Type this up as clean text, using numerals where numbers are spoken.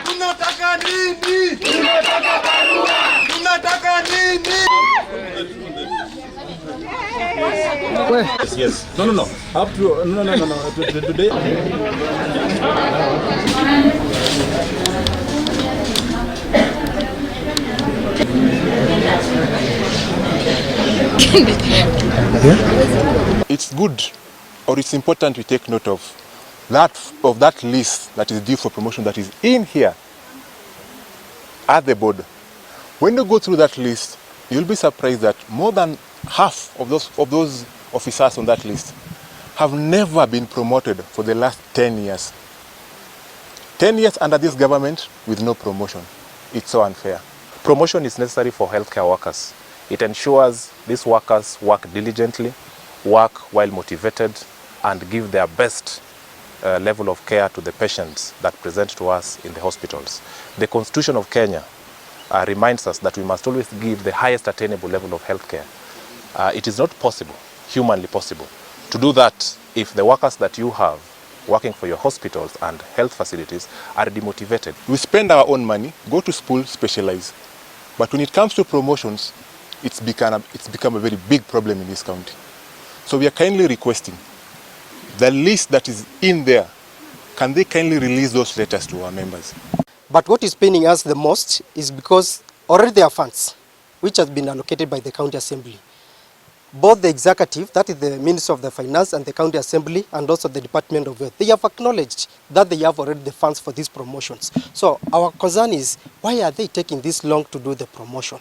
Tunataka nini? Tunataka nini? Yes. No. Up to no. Today. It's good, or it's important we take note of that list that is due for promotion that is in here at the board. When you go through that list, you'll be surprised that more than half of those officers on that list have never been promoted for the last 10 years. 10 years under this government with no promotion. It's so unfair. Promotion is necessary for healthcare workers. It ensures these workers work diligently, work while motivated, and give their best level of care to the patients that present to us in the hospitals. The Constitution of Kenya reminds us that we must always give the highest attainable level of healthcare. It is not possible, humanly possible, to do that if the workers that you have working for your hospitals and health facilities are demotivated. We spend our own money, go to school, specialize. But when it comes to promotions, it's become a very big problem in this county. So we are kindly requesting the list that is in there, can they kindly release those letters to our members? But what is paining us the most is because already there are funds which has been allocated by the county assembly. Both the executive, that is the Minister of the Finance, and the county assembly, and also the Department of Health, they have acknowledged that they have already the funds for these promotions. So our concern is, why are they taking this long to do the promotion?